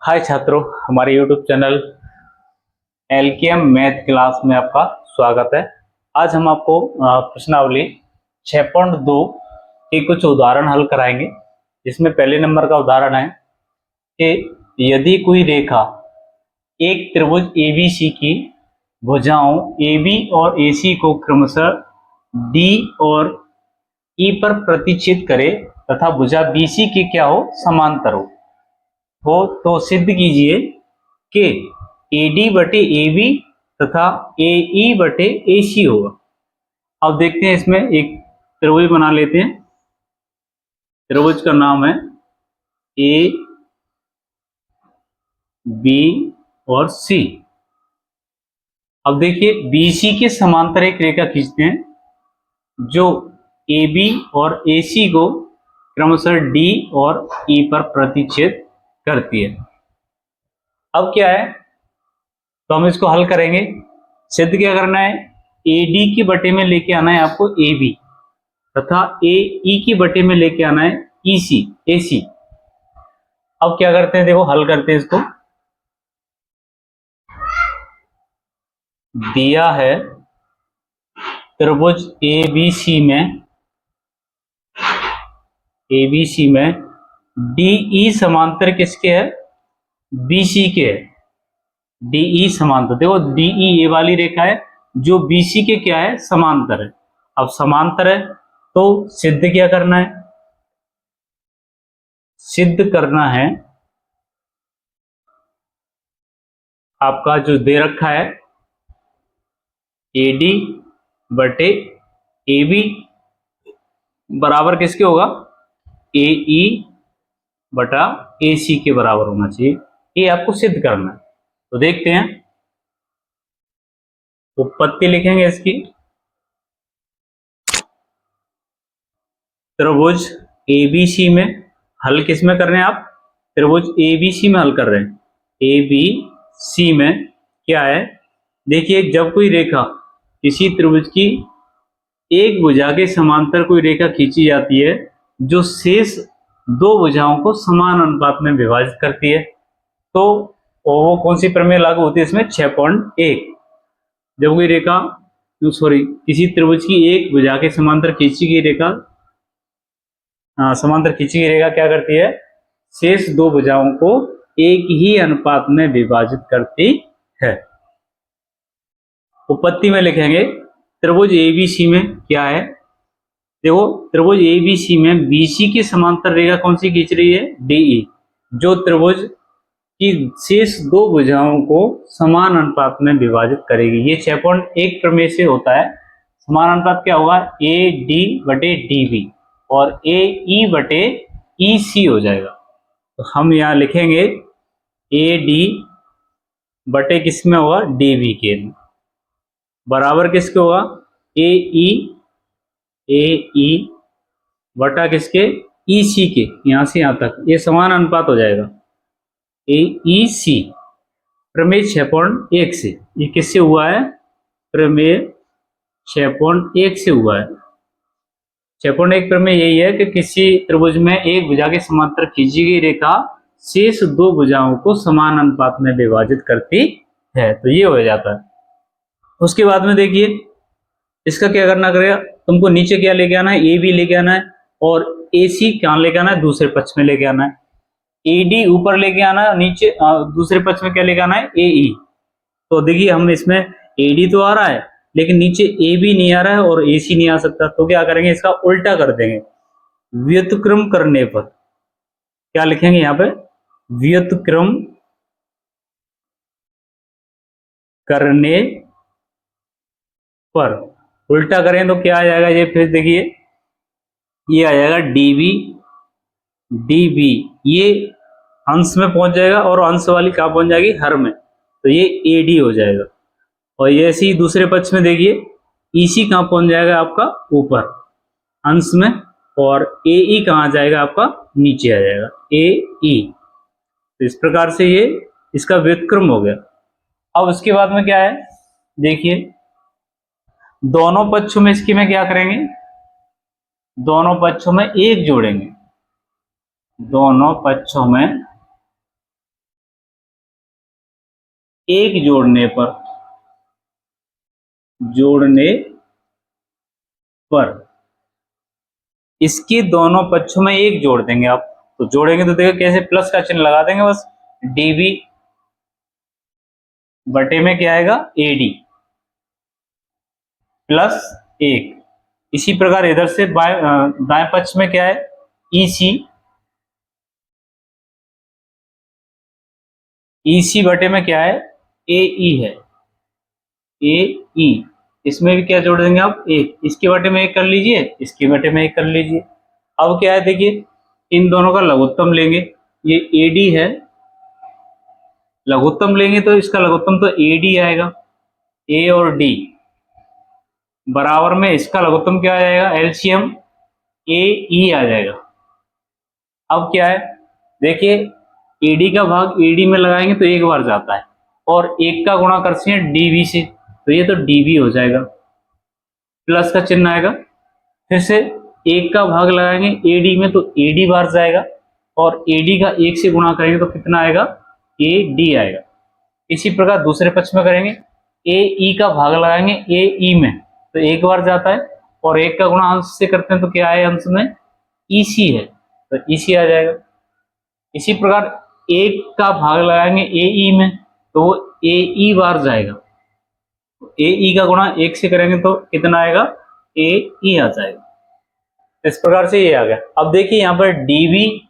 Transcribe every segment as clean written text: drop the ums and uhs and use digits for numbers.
हाय छात्रों, हमारे YouTube channel LKM math class में आपका स्वागत है। आज हम आपको प्रश्नावली 6.2 के कुछ उदाहरण हल कराएंगे। जिसमें पहले नंबर का उदाहरण है कि यदि कोई रेखा एक त्रिभुज ABC की भुजाओं AB और AC को क्रमशः D और E पर प्रतिच्छेद करे तथा भुजा BC की क्या हो, समांतर हो तो सिद्ध कीजिए कि AD बटे AB तथा AE बटे AC होगा। अब देखते हैं, इसमें एक त्रिभुज बना लेते हैं। त्रिभुज का नाम है A B और C। अब देखिए, BC के समांतर एक रेखा खींचते हैं जो AB और AC को क्रमशः D और E पर प्रतिच्छेद करती है। अब क्या है, तो हम इसको हल करेंगे। सिद्ध क्या करना है, AD की बटे में लेके आना है आपको AB तथा AE की बटे में लेके आना है AC। अब क्या करते हैं, देखो हल करते हैं इसको। दिया है त्रिभुज ABC में DE समांतर किसके है, BC के है। DE समांतर, देखो DE ये वाली रेखा है जो BC के क्या है, समांतर है। अब समांतर है तो सिद्ध क्या करना है, सिद्ध करना है आपका जो दे रखा है AD बटे AB बराबर किसके होगा, AE बटा AC के बराबर होना चाहिए। ये आपको सिद्ध करना है। तो देखते हैं, उत्पत्ति लिखेंगे इसकी। त्रिभुज ABC में हल किस में कर रहे हैं आप, त्रिभुज ABC में हल कर रहे हैं। ABC में क्या है, देखिए जब कोई रेखा किसी त्रिभुज की एक भुजा के समांतर कोई रेखा खींची जाती है जो शेष दो भुजाओं को समान अनुपात में विभाजित करती है, तो वो कौन सी प्रमेय लागू होती है इसमें, 6.1। जब कोई रेखा किसी त्रिभुज की एक भुजा के समांतर खींची गई रेखा क्या करती है, शेष दो भुजाओं को एक ही अनुपात में विभाजित करती है। उपपत्ति में लिखेंगे त्रिभुज ABC में क्या है, देखो त्रिभुज ABC में BC की समांतर रेखा कौन सी खींच रही है, DE, जो त्रिभुज की शेष दो भुजाओं को समान अनुपात में विभाजित करेगी। ये 6.1 प्रमेय से होता है। समान अनुपात क्या होगा, AD बटे DB और AE बटे EC हो जाएगा। तो हम यहाँ लिखेंगे AD बटे किसमें होगा, DB के बराबर किसके होगा, AE बटा किसके, EC के, यहां से यहां तक ये समान अनुपात हो जाएगा। AEC प्रमेय 6.1 से, ये किससे हुआ है, प्रमेय 6.1 से हुआ है। 6.1 प्रमेय यही है कि किसी त्रिभुज में एक भुजा के समांतर खींची गई रेखा शेष दो भुजाओं को समान अनुपात में विभाजित करती है, तो ये हो जाता है। उसके बाद में देखिए, इसका क्या करना करेगा, तुमको नीचे क्या लेके आना है, AB लेके आना है और AC कहां लेके आना है, दूसरे पक्ष में लेके आना है। AD ऊपर लेके आना है, नीचे दूसरे पक्ष में क्या लेके आना है, AE। तो देखिए हम इसमें AD तो आ रहा है लेकिन नीचे AB नहीं आ रहा है और AC नहीं आ सकता, तो क्या करेंगे, इसका उल्टा कर देंगे। व्युत्क्रम करने पर क्या लिखेंगे, यहाँ पे व्युत्क्रम करने पर उल्टा करें तो क्या आ जाएगा, ये फिर देखिए ये आ जाएगा DB, ये अंश में पहुंच जाएगा और अंश वाली कहाँ पहुंच जाएगी, हर में, तो ये AD हो जाएगा। और ये ऐसे ही दूसरे पक्ष में देखिए EC कहाँ पहुंच जाएगा आपका, ऊपर अंश में, और AE कहाँ जाएगा आपका, नीचे आ जाएगा AE। तो इस प्रकार से ये इसका व्युत्क्रम हो गया। अब उसके बाद में क्या है, देखिए दोनों पक्षों में इसकी में क्या करेंगे, दोनों पक्षों में एक जोड़ेंगे, दोनों पक्षों में एक जोड़ने पर इसके दोनों पक्षों में एक जोड़ देंगे आप। तो जोड़ेंगे तो देखो कैसे, प्लस का चिन्ह लगा देंगे बस, डीबी बटे में क्या आएगा, एडी प्लस एक। इसी प्रकार इधर से दाएं पक्ष में क्या है, ईसी, ईसी बटे में क्या है, एई है, एई। इसमें भी क्या जोड़ देंगे आप, एक। इसके बटे में एक कर लीजिए, इसके बटे में एक कर लीजिए। अब क्या है देखिए, इन दोनों का लघुत्तम लेंगे, ये एडी है, लघुत्तम लेंगे तो इसका लघुत्तम तो एडी आएगा, ए और डी बराबर में इसका लघुत्तम क्या आ जाएगा, एलसीएम ए ई आ जाएगा। अब क्या है देखिए, एडी का भाग एडी में लगाएंगे तो एक बार जाता है, और एक का गुणा करते हैं डीवी से, तो ये तो डीवी हो जाएगा, प्लस का चिन्ह आएगा। फिर से एक का भाग लगाएंगे एडी में तो एडी बार जाएगा, और एडी का एक से गुणा करेंगे तो कितना आएगा, ए डी आएगा। इसी प्रकार दूसरे पक्ष में करेंगे, ए ई का भाग लगाएंगे ए ई में तो एक बार जाता है, और एक का गुणा अंश से करते हैं तो क्या है अंश में, ईसी है, तो ईसी आ जाएगा। इसी प्रकार एक का भाग लगाएंगे ए ई में तो वो ए ई बार जाएगा, ए ई का गुणा एक से करेंगे तो कितना आएगा, ए ई आ जाएगा। इस प्रकार से ये आ गया। अब देखिए यहाँ पर डीबी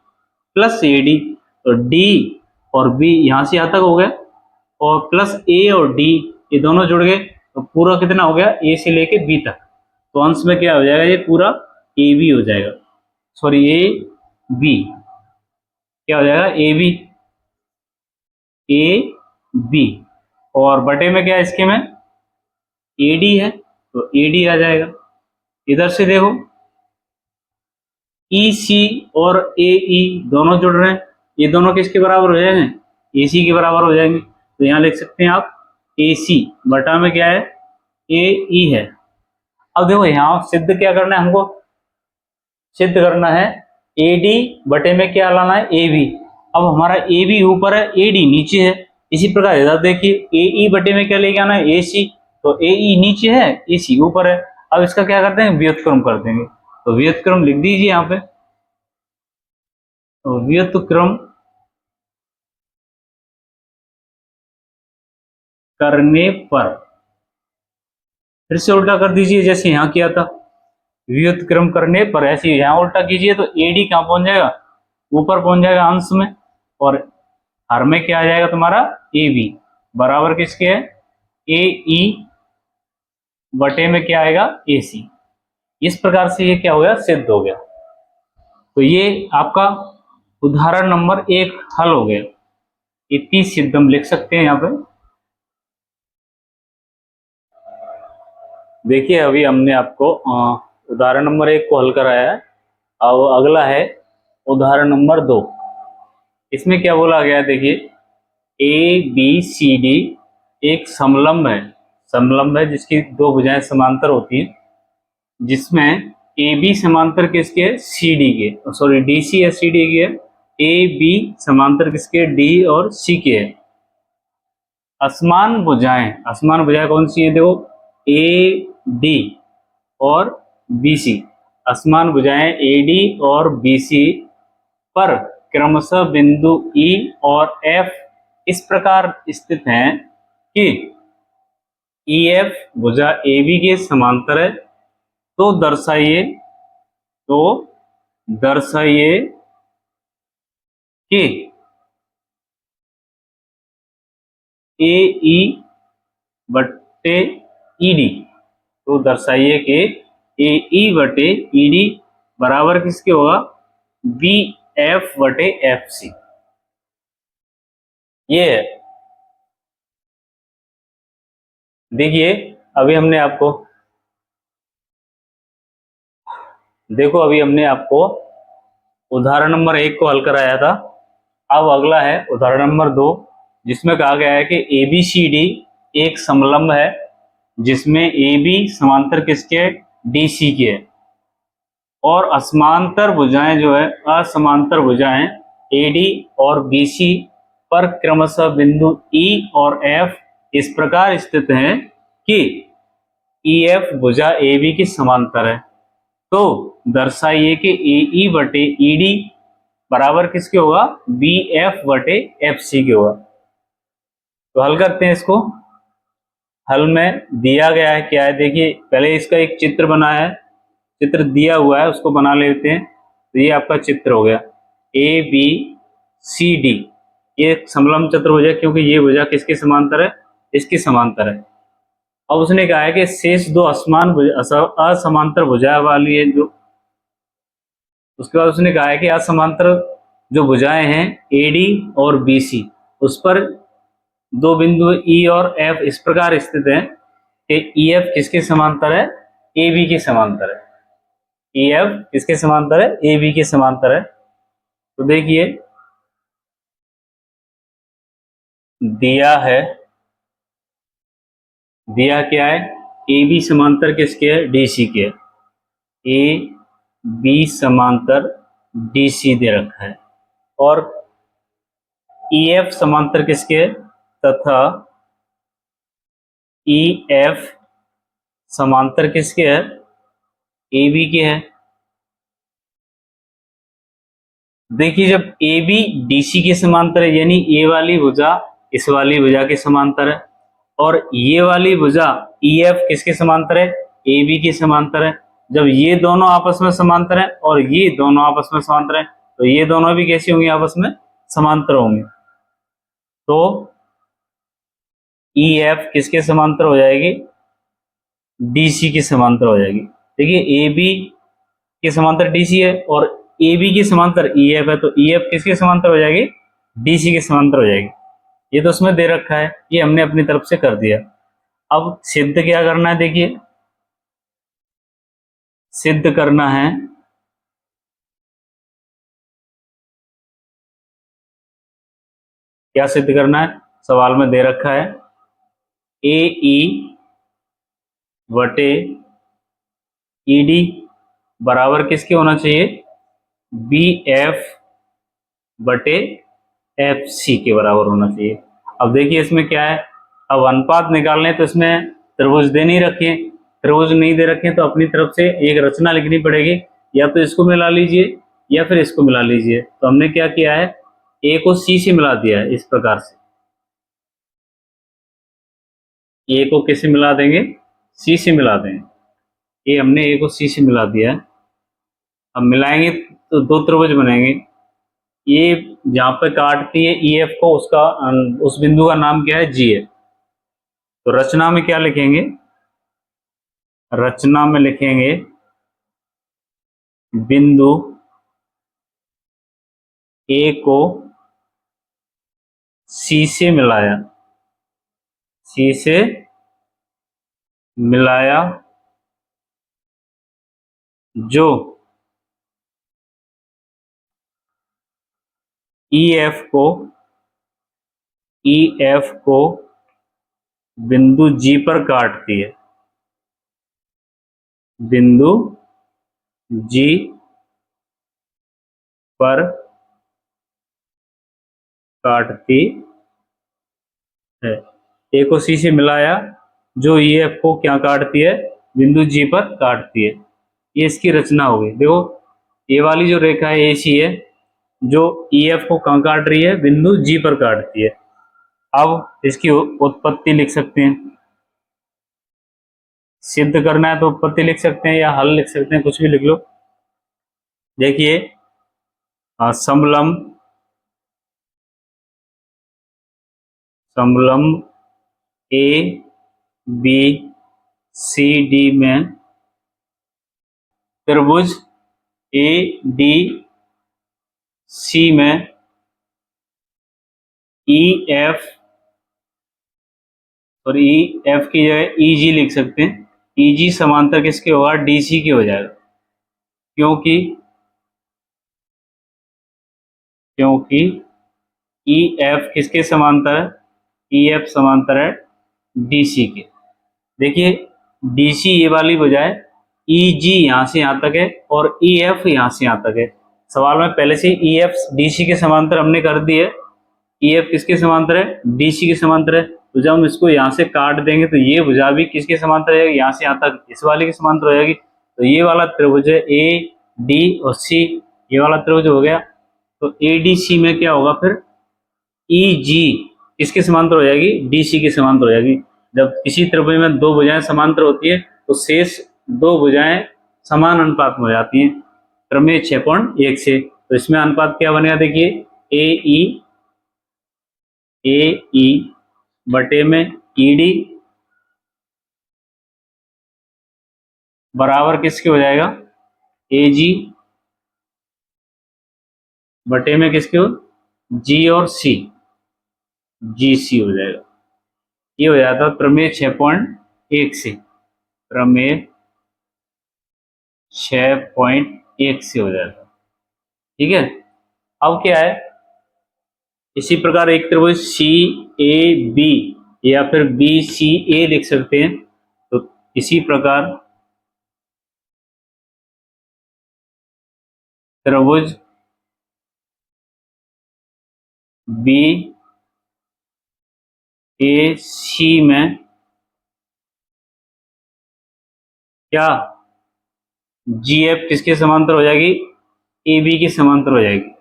प्लस एडी, तो डी और बी यहाँ से यहाँ तक हो गया, और प्लस ए और डी ये दोनों जुड़ गए, तो पूरा कितना हो गया, ए से लेके बी तक। तो अंश में क्या हो जाएगा, ये पूरा ए बी हो जाएगा, सॉरी ए बी क्या हो जाएगा, ए बी, ए बी। और बटे में क्या है इसके में, ए डी है तो ए डी आ जाएगा। इधर से देखो ई सी और ए ई दोनों जुड़ रहे हैं, ये दोनों किसके बराबर हो जाएंगे, ए सी के बराबर हो जाएंगे। तो यहाँ लिख सकते हैं आप ए सी बटा में क्या है, ए ई है। अब देखो यहाँ सिद्ध क्या करना है हमको, सिद्ध करना है ए डी बटे में क्या लाना है, ए बी। अब हमारा ए बी ऊपर है, ए डी नीचे है। इसी प्रकार इधर देखिए ए ई बटे में क्या लेके आना है, ए सी, तो ए ई नीचे है, ए सी ऊपर है। अब इसका क्या करते हैं, व्युत्क्रम कर देंगे, तो व्युत्क्रम लिख दीजिए यहाँ पे, तो व्युत्क्रम करने पर फिर से उल्टा कर दीजिए जैसे यहाँ किया था, व्युत्क्रम करने पर ऐसे यहाँ उल्टा कीजिए तो एडी कहाँ पहुंच जाएगा, ऊपर पहुंच जाएगा अंश में, और हर में क्या आ जाएगा तुम्हारा, ए बी बराबर किसके है, ए ई बटे में क्या आएगा, ए सी। इस प्रकार से ये क्या हो गया, सिद्ध हो गया। तो ये आपका उदाहरण नंबर 1 हल हो गया। ये 30 सिद्ध हम लिख सकते हैं यहाँ पे। देखिए अभी हमने आपको उदाहरण नंबर 1 को हल कराया है। अब अगला है उदाहरण नंबर 2। इसमें क्या बोला गया है देखिए, ए बी सी डी एक समलंब है जिसकी दो भुजाएं समांतर होती हैं, जिसमें ए बी समांतर किसके, सी डी के, सॉरी डी सी या सी डी के, ए बी समांतर किसके, डी और सी के है। असमान भुजाएं कौन सी है, देखो ए डी और बी सी, असमान भुजाएं ए डी और बी सी पर क्रमशः बिंदु ई और एफ इस प्रकार स्थित हैं कि ई एफ भुजा ए बी के समांतर है, तो दर्शाइए कि ए ई बटे ई डी, तो दर्शाइए कि ए ई बटे ई डी बराबर किसके होगा, बी एफ बटे एफ सी। ये है। देखिए अभी हमने आपको उदाहरण नंबर 1 को हल कराया था। अब अगला है उदाहरण नंबर 2, जिसमें कहा गया है कि ए बी सी डी एक समलंब है जिसमें ए बी समांतर किसके, डी सी के है, और असमांतर भुजाएं ए डी और बी सी पर क्रमशः बिंदु E और F इस प्रकार स्थित हैं कि EF भुजा AB की समांतर है। तो दर्शाइए कि AE बटे ED बराबर किसके होगा, BF बटे FC के होगा। तो हल करते हैं इसको। हल में दिया गया है क्या है, देखिए पहले इसका एक चित्र बना है, चित्र दिया हुआ है उसको बना लेते हैं। तो ये आपका चित्र हो गया ABCD, ये समलंब चतुर्भुज है क्योंकि ये भुजा किसके समांतर है, इसकी समांतर है। अब उसने कहा है कि शेष दो असमांतर भुजा वाली है जो, उसके बाद उसने कहा है कि असमांतर जो भुजाएं हैं AD और BC, उस पर दो बिंदु E और F इस प्रकार स्थित हैं कि EF किसके समांतर है, AB के समांतर है। EF किसके समांतर है, AB के समांतर है। तो देखिए दिया क्या है, AB समांतर किसके है, DC के है। AB समांतर DC दे रखा है और EF समांतर किसके है, तथा EF समांतर किसके है, AB के है। देखिए जब AB DC के समांतर है यानी ये वाली भुजा इस वाली भुजा के समांतर है, और ये वाली भुजा EF किसके समांतर है, AB के समांतर है। जब ये दोनों आपस में समांतर है और ये दोनों आपस में समांतर है, तो ये दोनों भी कैसे होंगे, आपस में समांतर होंगे। तो EF किसके समांतर हो जाएगी, DC के समांतर हो जाएगी। देखिए AB के समांतर DC है और AB के समांतर EF है, तो EF किसके समांतर हो जाएगी, DC के समांतर हो जाएगी। ये तो उसमें दे रखा है, ये हमने अपनी तरफ से कर दिया। अब सिद्ध क्या करना है, देखिए सिद्ध करना है क्या सिद्ध करना है, सवाल में दे रखा है AE बटे ED बराबर किसके होना चाहिए, BF बटे FC के बराबर होना चाहिए। अब देखिए इसमें क्या है, अब अनुपात निकालने तो इसमें त्रिभुज दे नहीं रखे, त्रिभुज नहीं दे रखे तो अपनी तरफ से एक रचना लिखनी पड़ेगी, या तो इसको मिला लीजिए या फिर इसको मिला लीजिए। तो हमने क्या किया है, A को C से मिला दिया है इस प्रकार से, A को किससे मिला देंगे, C से मिला देंगे। ये हमने A को C से मिला दिया है। अब मिलाएंगे तो दो त्रिभुज बनेंगे। ये जहां पे काटती है EF को, उसका उस बिंदु का नाम क्या है, G है। तो रचना में क्या लिखेंगे, रचना में लिखेंगे बिंदु A को C से मिलाया, C से मिलाया जो EF को बिंदु G पर काटती है, बिंदु G पर काटती है। A को C से मिलाया जो EF को क्या काटती है, बिंदु G पर काटती है। ये इसकी रचना होगी। देखो ये वाली जो रेखा है AC है, जो EF को कहाँ काट रही है, बिंदु G पर काटती है। अब इसकी उत्पत्ति लिख सकते हैं, सिद्ध करना है तो उत्पत्ति लिख सकते हैं या हल लिख सकते हैं, कुछ भी लिख लो। देखिए समलंब ABCD में त्रिभुज ADC में EF और EF की जगह EG लिख सकते हैं। EG समांतर किसके होगा, DC के हो जाएगा, क्योंकि EF किसके समांतर है, EF समांतर है DC के। देखिए DC ये वाली बजाय EG यहाँ से यहाँ तक है और EF यहाँ से यहाँ तक है। सवाल में पहले से EF DC के समांतर हमने कर दी है, ई एफ किसके समांतर है, डी सी के समांतर है। तो जब हम इसको यहाँ से काट देंगे तो ये भुजा भी किसके समांतर है, यहाँ से यहाँ तक इस वाले के समांतर हो जाएगी। तो ये वाला त्रिभुज है ए डी और सी, ये वाला त्रिभुज हो गया। तो ए डी सी में क्या होगा फिर, ई जी किसके समांतर हो जाएगी, डी सी के समांतर हो जाएगी। जब किसी त्रिभुज में दो भुजाएं समांतर होती है तो शेष दो भुजाएं समान अनुपात में हो जाती हैं प्रमेय 6.1 से। तो इसमें अनुपात क्या बनेगा, देखिए ए ई बटे में ई डी बराबर किसके हो जाएगा, ए जी बटे में किसके हो, जी और सी, जी सी हो जाएगा। ये हो जाता है प्रमेय 6.1 से, प्रमेय 6.1 से हो जाएगा। ठीक है, अब क्या है, इसी प्रकार एक त्रिभुज सी ए बी या फिर बी सी ए लिख सकते हैं। तो इसी प्रकार त्रिभुज बी ए सी में क्या, जी एफ किसके समांतर हो जाएगी, ए बी के समांतर हो जाएगी।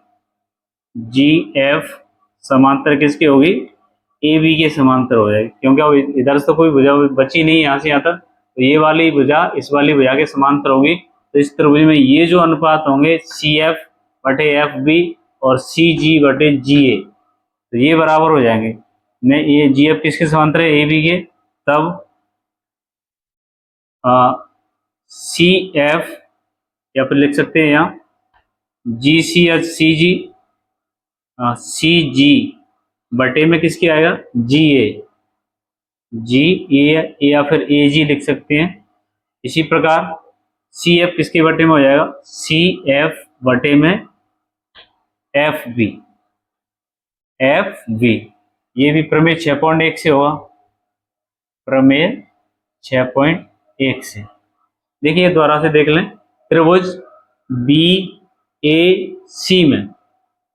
जी एफ समांतर किसकी होगी, ए बी के समांतर हो जाएगी, क्योंकि अब इधर से तो कोई भुजा बची नहीं यहाँ से यहाँ तक, तो ये वाली भुजा इस वाली भुजा के समांतर होगी। तो इस त्रिभुज में ये जो अनुपात होंगे सी एफ बटे एफ बी और सी जी बटे जी ए, तो ये बराबर हो जाएंगे। ये जी एफ किसके समांतर है, ए बी के, तब सी एफ या फिर लिख सकते हैं यहाँ जी सी या सी जी, सी जी बटे में किसकी आएगा, जी ए, जी ए या फिर ए जी लिख सकते हैं। इसी प्रकार सी एफ किसके बटे में हो जाएगा, सी एफ बटे में एफ बी, एफ बी, ये भी प्रमेय 6.1 से होगा, प्रमेय 6.1 से। देखिए दोबारा से देख लें, त्रिभुज बी ए सी में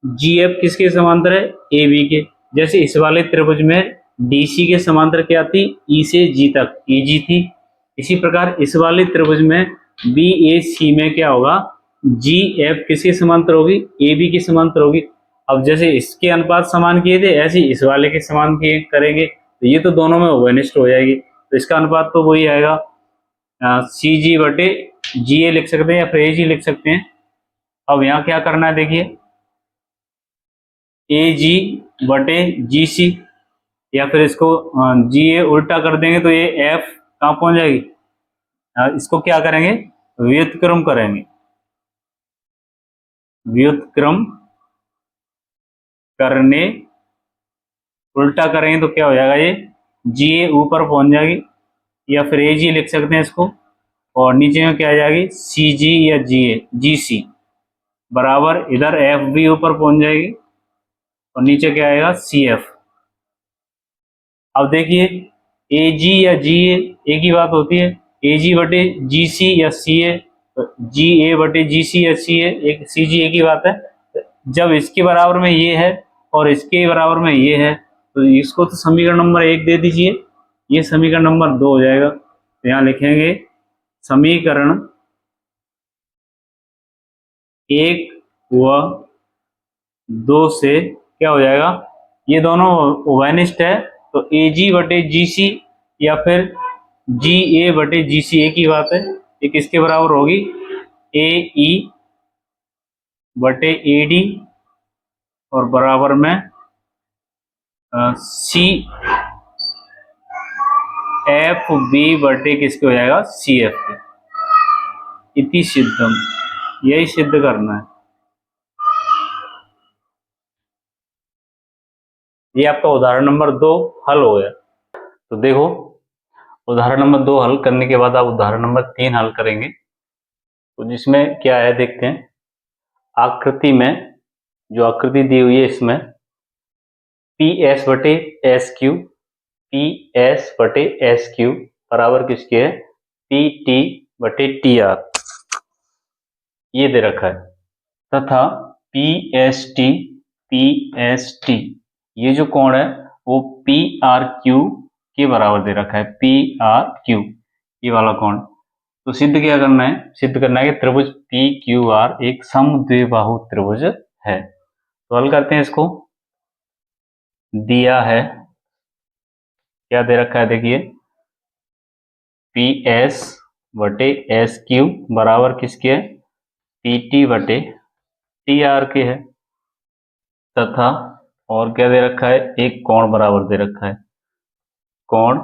जी एफ किसके समांतर है, ए बी के। जैसे इस वाले त्रिभुज में डी सी के समांतर क्या थी, ई से जी तक ई जी थी। इसी प्रकार इस वाले त्रिभुज में बी ए सी में क्या होगा, जी एफ किसके समांतर होगी, ए बी के समांतर होगी। अब जैसे इसके अनुपात समान किए थे ऐसे इस वाले के समान किए करेंगे, तो ये तो दोनों में ओवरनिष्ठ हो जाएगी। तो इसका अनुपात तो वही आएगा, सी जी बटे जी ए लिख सकते हैं या फिर ए जी लिख सकते हैं। अब यहाँ क्या करना है, देखिए ए जी बटे जी सी, या फिर इसको जी ए उल्टा कर देंगे तो ये एफ कहाँ पहुंच जाएगी, इसको क्या करेंगे, व्युत्क्रम करेंगे, व्युत्क्रम करने उल्टा करेंगे तो क्या हो जाएगा, ये जी ए ऊपर पहुंच जाएगी, या फिर ए जी लिख सकते हैं इसको, और नीचे में क्या आ जाएगी, सी जी या जी ए जी सी बराबर इधर एफ भी ऊपर पहुंच जाएगी और नीचे क्या आएगा, सी एफ। अब देखिए ए जी या जी ए एक ही बात होती है, ए जी बटे जी सी या सी ए, जी ए बटे जी सी या सी ए, एक सी जी एक ही बात है। जब इसके बराबर में ये है और इसके बराबर में ये है तो इसको तो समीकरण नंबर 1 दे दीजिए, ये समीकरण नंबर 2 हो जाएगा। तो यहाँ लिखेंगे समीकरण 1 व 2 से क्या हो जाएगा, ये दोनों उभयनिष्ठ है, तो ए जी बटे जी सी या फिर जी ए बटे जी सी एक ही बात है। ये किसके बराबर होगी, ए ई बटे ए डी और बराबर में सी एफ बी बटे किसके हो जाएगा, सी एफ के। इति सिद्धम, यही सिद्ध करना है। ये आपका उदाहरण नंबर 2 हल हो गया। तो देखो उदाहरण नंबर 2 हल करने के बाद आप उदाहरण नंबर 3 हल करेंगे। तो जिसमें क्या है देखते हैं, आकृति में जो आकृति दी हुई है इसमें पी एस बटे एस क्यू, पी एस बटे एस क्यू बराबर किसके है, पी टी बटे टी आर, ये दे रखा है, तथा पी एस टी ये जो कोण है वो पी आर क्यू के बराबर दे रखा है, पी आर क्यू, ये वाला कोण। तो सिद्ध क्या करना है, सिद्ध करना है कि त्रिभुज पी क्यू आर एक समद्विबाहु त्रिभुज है। तो हल करते हैं इसको। दिया है, क्या दे रखा है देखिए, पी एस बटे एस क्यू बराबर किसके है, पी टी बटे टी आर के है, तथा और क्या दे रखा है, एक कोण बराबर दे रखा है, कोण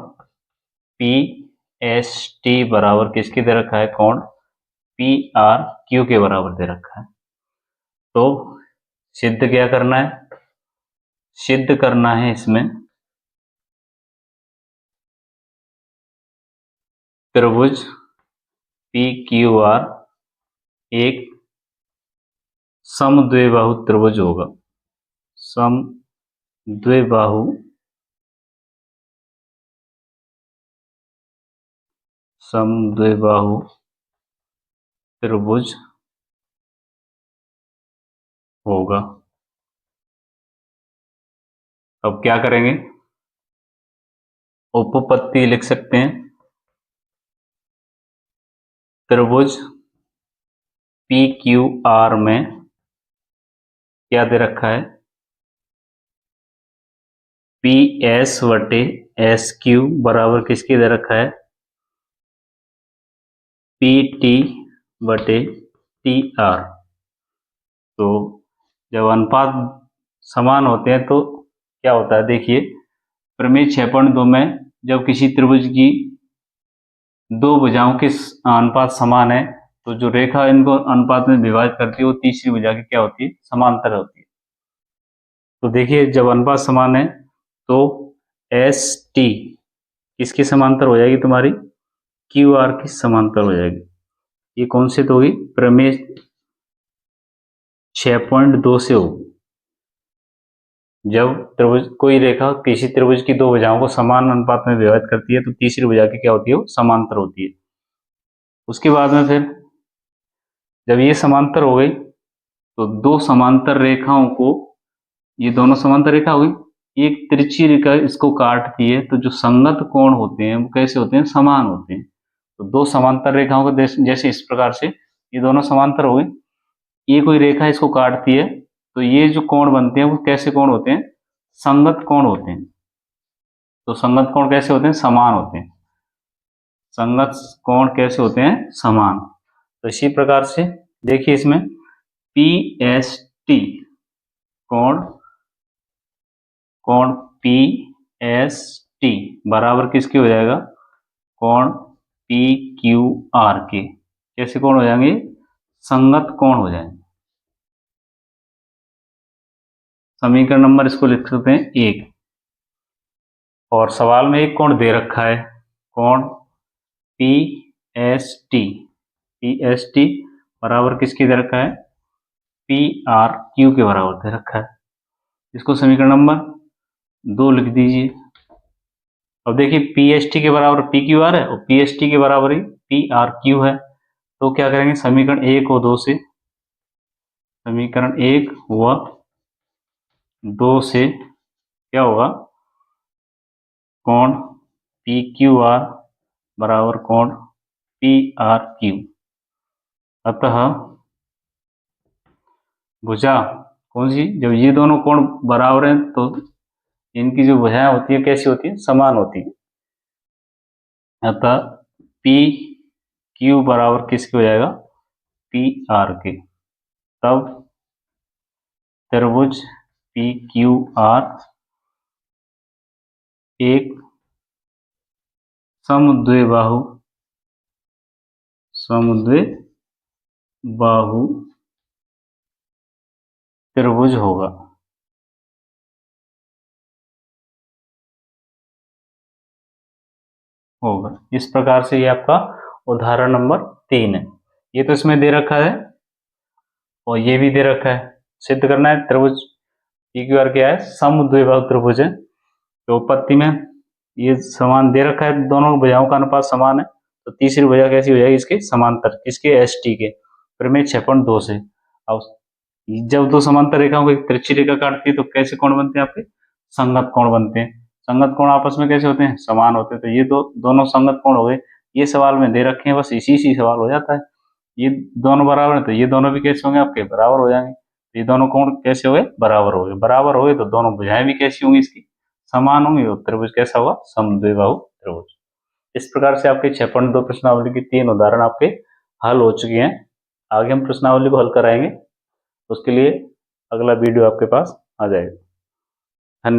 पी एस टी बराबर किसके दे रखा है, कोण पी आर क्यू के बराबर दे रखा है। तो सिद्ध क्या करना है, सिद्ध करना है इसमें त्रिभुज पी क्यू आर एक समद्विबाहु त्रिभुज होगा, समद्विबाहु समद्विबाहु त्रिभुज होगा। अब क्या करेंगे, उपपत्ति लिख सकते हैं, त्रिभुज पी क्यू आर में क्या दे रखा है, पी एस बटे एस क्यू बराबर किसकी दे रखा है, पी टी बटे टी आर। तो जब अनुपात समान होते हैं तो क्या होता है देखिए, प्रमेय 6.2 में जब किसी त्रिभुज की दो भुजाओं के अनुपात समान है तो जो रेखा इनको अनुपात में विभाजित करती है वो तीसरी भुजा की क्या होती है, समांतर होती है। तो देखिए जब अनुपात समान है तो एस टी किसकी समांतर हो जाएगी, तुम्हारी क्यू आर की समांतर हो जाएगी। ये कौन से तो होगी, प्रमेय 6.2 से होगी। जब त्रिभुज कोई रेखा किसी त्रिभुज की दो भुजाओं को समान अनुपात में विभाजित करती है तो तीसरी भुजा की क्या होती है, वो समांतर होती है। उसके बाद में फिर जब ये समांतर हो गई तो दो समांतर रेखाओं को, ये दोनों समांतर रेखा हो गई, एक तिरछी रेखा इसको काटती है, तो जो संगत कोण होते हैं वो कैसे होते हैं, समान होते हैं। तो दो समांतर रेखाओं को जैसे इस प्रकार से ये दोनों समांतर हो गए, ये कोई रेखा इसको काटती है तो ये जो कोण बनते हैं वो कैसे कोण होते हैं, संगत कोण होते हैं। तो संगत कोण कैसे होते हैं, समान होते हैं। संगत कोण कैसे होते हैं, समान। तो इसी प्रकार से देखिए इसमें पी एस टी कोण, कोण पी एस टी बराबर किसके हो जाएगा, कोण पी क्यू आर के। कैसे कोण हो जाएंगे, संगत कोण हो जाएंगे। समीकरण नंबर इसको लिख सकते हैं 1। और सवाल में एक कोण दे रखा है, कोण पी एस टी बराबर किसकी दे रखा है, पी आर क्यू के बराबर दे रखा है। इसको समीकरण नंबर 2 लिख दीजिए। अब देखिए पी एस टी के बराबर पी क्यू आर है और पी एस टी के बराबर ही पी आर क्यू है। तो क्या करेंगे, समीकरण 1 और 2 से, समीकरण 1 व 2 से क्या होगा, कोण पी क्यू आर बराबर कोण पी आर क्यू। अतः भुजा कौन सी, जब ये दोनों कोण बराबर हैं तो इनकी जो भुजाएं होती है कैसी होती है, समान होती है। अतः पी क्यू बराबर किसके हो जाएगा, पी आर के। तब त्रिभुज पी क्यू आर एक समद्विबाहु त्रिभुज होगा। इस प्रकार से ये आपका उदाहरण नंबर 3 है। ये तो इसमें दे रखा है और ये भी दे रखा है, सिद्ध करना है त्रिभुज पी क्यू आर क्या है, समद्विबाहु त्रिभुज है। तो उत्पत्ति में ये समान दे रखा है, दोनों भुजाओं का अनुपात समान है, तो तीसरी भुजा कैसी हो जाएगी, इसके समांतर, किसके, एस टी के, प्रमेय 6.2 से। अब जब दो समांतर रेखाओं को एक तिरछी रेखा काटती है तो कैसे कोण बनते हैं आपके, संगत कोण बनते हैं। संगत कोण आपस में कैसे होते हैं, समान होते हैं। तो ये तो दोनों संगत कोण हो गए। ये सवाल में दे रखे हैं, बस इसी सवाल हो जाता है। ये दोनों बराबर है तो ये दोनों भी कैसे होंगे आपके, बराबर हो जाएंगे। ये दोनों कोण कैसे हो गए, बराबर हो गए। बराबर हो गए तो दोनों भुजाएं भी कैसी होंगी इसकी, समान होंगी। और त्रिभुज कैसा होगा, समद्विबाहु त्रिभुज। इस प्रकार से आपके 6.2 प्रश्नावली की 3 उदाहरण आपके हल हो चुके हैं। आगे हम प्रश्नावली को हल कराएंगे, उसके लिए अगला वीडियो आपके पास आ जाएगा।